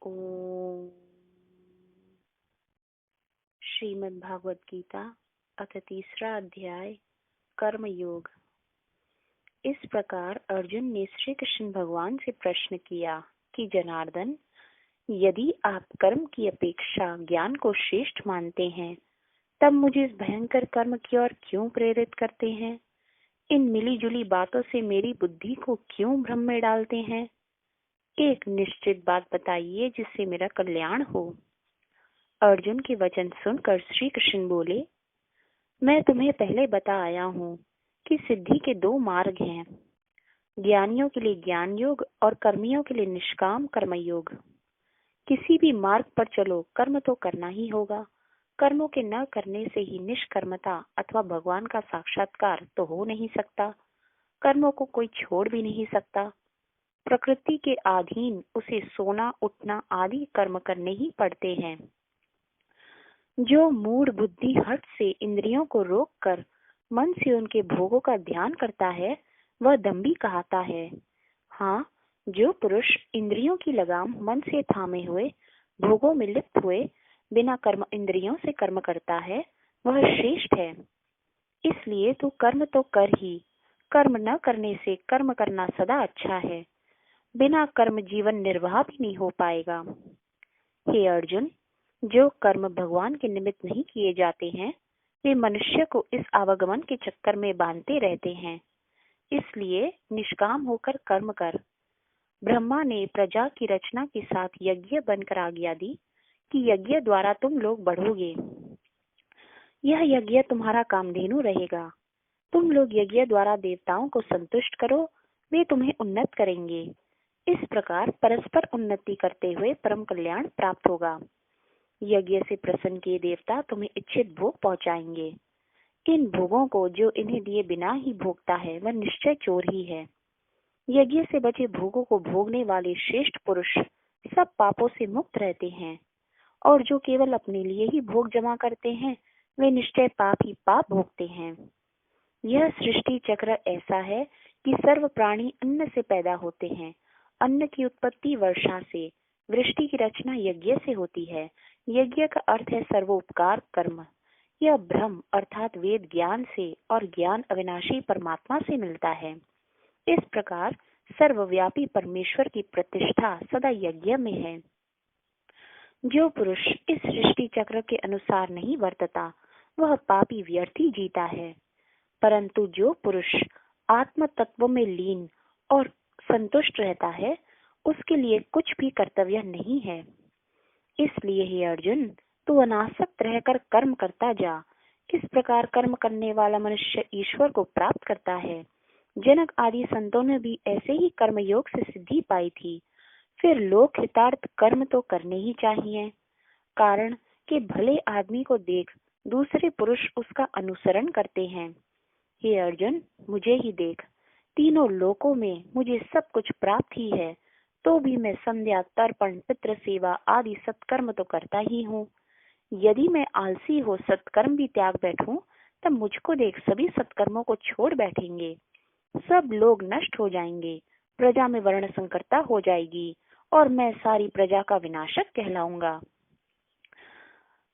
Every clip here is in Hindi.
ओम। श्रीमद् भागवत गीता अथ तीसरा अध्याय कर्म योग। इस प्रकार अर्जुन ने श्री कृष्ण भगवान से प्रश्न किया कि जनार्दन, यदि आप कर्म की अपेक्षा ज्ञान को श्रेष्ठ मानते हैं, तब मुझे इस भयंकर कर्म की ओर क्यों प्रेरित करते हैं? इन मिली जुली बातों से मेरी बुद्धि को क्यों भ्रम में डालते हैं? एक निश्चित बात बताइए जिससे मेरा कल्याण हो। अर्जुन के वचन सुनकर श्री कृष्ण बोले, मैं तुम्हें पहले बता आया हूँ कि सिद्धि के दो मार्ग हैं, ज्ञानियों के लिए ज्ञान योग और कर्मियों के लिए निष्काम कर्म योग। किसी भी मार्ग पर चलो, कर्म तो करना ही होगा। कर्मों के न करने से ही निष्कर्मता अथवा भगवान का साक्षात्कार तो हो नहीं सकता। कर्मों को कोई छोड़ भी नहीं सकता। प्रकृति के अधीन उसे सोना उठना आदि कर्म करने ही पड़ते हैं। जो मूढ़ बुद्धि हठ से इंद्रियों को रोककर मन से उनके भोगों का ध्यान करता है, वह दंभी कहलाता है। हाँ, जो पुरुष इंद्रियों की लगाम मन से थामे हुए भोगों में लिप्त हुए बिना कर्म इंद्रियों से कर्म करता है, वह श्रेष्ठ है। इसलिए तू कर्म तो कर ही, कर्म न करने से कर्म करना सदा अच्छा है। बिना कर्म जीवन निर्वाह भी नहीं हो पाएगा। हे अर्जुन, जो कर्म भगवान के निमित्त नहीं किए जाते हैं, वे मनुष्य को इस आवागमन के चक्कर में बांधते रहते हैं। इसलिए निष्काम होकर कर्म कर। ब्रह्मा ने प्रजा की रचना के साथ यज्ञ बनकर आज्ञा दी कि यज्ञ द्वारा तुम लोग बढ़ोगे। यह यज्ञ तुम्हारा कामधेनु रहेगा। तुम लोग यज्ञ द्वारा देवताओं को संतुष्ट करो, वे तुम्हें उन्नत करेंगे। इस प्रकार परस्पर उन्नति करते हुए परम कल्याण प्राप्त होगा। यज्ञ से प्रसन्न किए देवता तुम्हें इच्छित भोग पहुंचाएंगे। इन भोगों को जो इन्हें दिए बिना ही भोगता है, वह निश्चय चोर ही है। यज्ञ से बचे भोगों को भोगने वाले श्रेष्ठ पुरुष सब पापों से मुक्त रहते हैं, और जो केवल अपने लिए ही भोग जमा करते हैं, वे निश्चय पाप ही पाप भोगते हैं। यह सृष्टि चक्र ऐसा है कि सर्व प्राणी अन्न से पैदा होते हैं। अन्न की उत्पत्ति वर्षा से, वृष्टि की रचना यज्ञ से होती है। यज्ञ का अर्थ है सर्वोपकार कर्म। यह ब्रह्म अर्थात वेद ज्ञान से और ज्ञान अविनाशी परमात्मा से मिलता है। इस प्रकार सर्वव्यापी परमेश्वर की प्रतिष्ठा सदा यज्ञ में है। जो पुरुष इस सृष्टि चक्र के अनुसार नहीं वर्तता, वह पापी व्यर्थ ही जीता है। परंतु जो पुरुष आत्म तत्व में लीन और संतुष्ट रहता है, उसके लिए कुछ भी कर्तव्य नहीं है। इसलिए हे अर्जुन, तू अनासक्त रहकर कर्म करता जा। इस प्रकार कर्म करने वाला मनुष्य ईश्वर को प्राप्त करता है। जनक आदि संतों ने भी ऐसे ही कर्म योग से सिद्धि पाई थी। फिर लोक हितार्थ कर्म तो करने ही चाहिए, कारण कि भले आदमी को देख दूसरे पुरुष उसका अनुसरण करते हैं। हे अर्जुन, मुझे ही देख, तीनों लोकों में मुझे सब कुछ प्राप्त ही है, तो भी मैं संध्या तर्पण पितृ सेवा आदि सत्कर्म तो करता ही हूँ। यदि मैं आलसी हो सत्कर्म भी त्याग बैठूं, तब मुझको देख सभी सत्कर्मों को छोड़ बैठेंगे। सब लोग नष्ट हो जाएंगे, प्रजा में वर्ण संकरता हो जाएगी, और मैं सारी प्रजा का विनाशक कहलाऊंगा।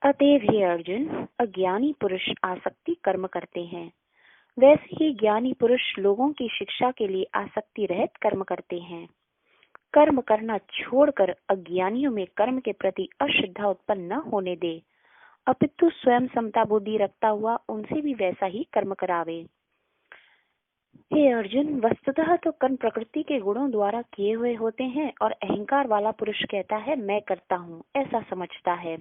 अतएव हे अर्जुन, अज्ञानी पुरुष आसक्ति कर्म करते हैं, वैसे ही ज्ञानी पुरुष लोगों की शिक्षा के लिए आसक्ति रहित कर्म करते हैं। कर्म करना छोड़कर अज्ञानियों में कर्म के प्रति अश्रद्धा उत्पन्न न होने दे, अपितु स्वयं समता बुद्धि रखता हुआ उनसे भी वैसा ही कर्म करावे। हे अर्जुन, वस्तुतः तो कर्म प्रकृति के गुणों द्वारा किए हुए होते हैं, और अहंकार वाला पुरुष कहता है मैं करता हूँ, ऐसा समझता है।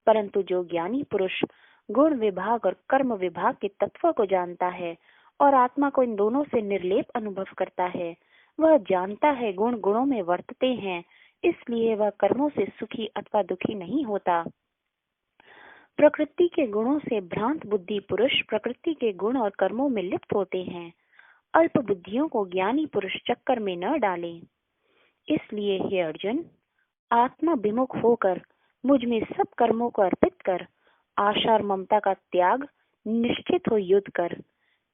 परंतु जो ज्ञानी पुरुष गुण विभाग और कर्म विभाग के तत्व को जानता है और आत्मा को इन दोनों से निर्लेप अनुभव करता है, वह जानता है गुण गुणों में वर्तते हैं, इसलिए वह कर्मों से सुखी अथवा दुखी नहीं होता। प्रकृति के गुणों से भ्रांत बुद्धि पुरुष प्रकृति के गुण और कर्मों में लिप्त होते हैं। अल्प बुद्धियों को ज्ञानी पुरुष चक्कर में न डाले। इसलिए हे अर्जुन, आत्मा विमुख होकर मुझ में सब कर्मों को अर्पित कर, आशा और ममता का त्याग निश्चित हो युद्ध कर।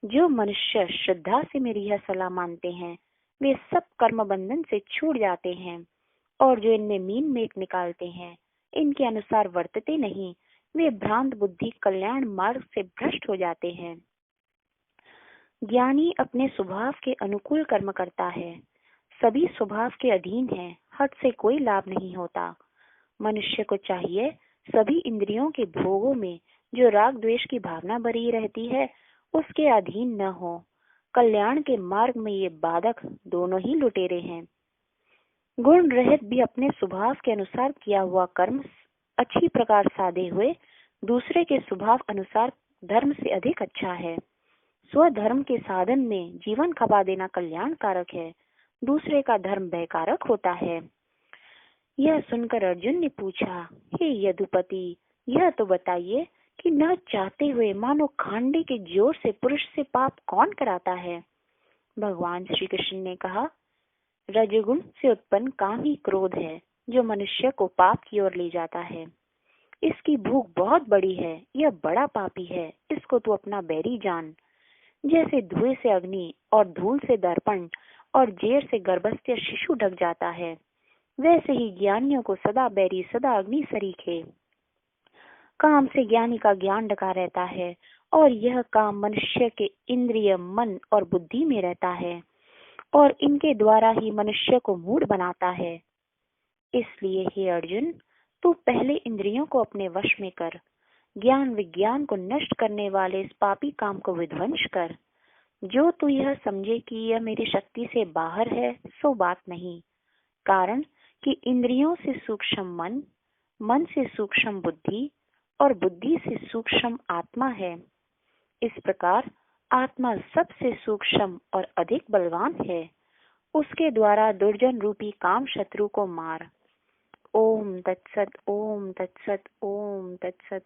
जो मनुष्य श्रद्धा से मेरी यह सलाह मानते हैं, वे सब कर्म बंधन से छूट जाते हैं और जो इनमें मीन मेट निकालते हैं, इनके अनुसार वर्तते नहीं, वे भ्रांत बुद्धि कल्याण मार्ग से भ्रष्ट हो जाते हैं। ज्ञानी अपने स्वभाव के अनुकूल कर्म करता है, सभी स्वभाव के अधीन है, हठ से कोई लाभ नहीं होता। मनुष्य को चाहिए सभी इंद्रियों के भोगों में जो राग द्वेष की भावना भरी रहती है उसके अधीन न हो। कल्याण के मार्ग में ये बाधक दोनों ही लुटेरे हैं। गुण रहित भी अपने स्वभाव के अनुसार किया हुआ कर्म अच्छी प्रकार साधे हुए दूसरे के स्वभाव अनुसार धर्म से अधिक अच्छा है। स्वधर्म के साधन में जीवन खपा देना कल्याणकारक है, दूसरे का धर्म भयकारक होता है। यह सुनकर अर्जुन ने पूछा, हे यदुपति, यह तो बताइए कि न चाहते हुए मानो खांडे के जोर से पुरुष से पाप कौन कराता है। भगवान श्री कृष्ण ने कहा, रजोगुण से उत्पन्न काम ही क्रोध है जो मनुष्य को पाप की ओर ले जाता है। इसकी भूख बहुत बड़ी है, यह बड़ा पापी है, इसको तू अपना बैरी जान। जैसे धुएं से अग्नि और धूल से दर्पण और जेर से गर्भस्थ शिशु ढक जाता है, वैसे ही ज्ञानियों को सदा बैरी सदा अग्नि सरीखे। काम से ज्ञानी का ज्ञान ढका रहता है और यह काम मनुष्य के इंद्रिय, मन और बुद्धि में रहता है और इनके द्वारा ही मनुष्य को मूढ़ बनाता है। इसलिए हे अर्जुन, तू पहले इंद्रियों को अपने वश में कर, ज्ञान विज्ञान को नष्ट करने वाले इस पापी काम को विध्वंस कर। जो तू यह समझे कि यह मेरी शक्ति से बाहर है, सो बात नहीं। कारण कि इंद्रियों से सूक्ष्म मन, मन से सूक्ष्म बुद्धि और बुद्धि से सूक्ष्म आत्मा है। इस प्रकार आत्मा सबसे सूक्ष्म और अधिक बलवान है। उसके द्वारा दुर्जन रूपी काम शत्रु को मार। ओम तत्सत, ओम तत्सत, ओम तत्सत।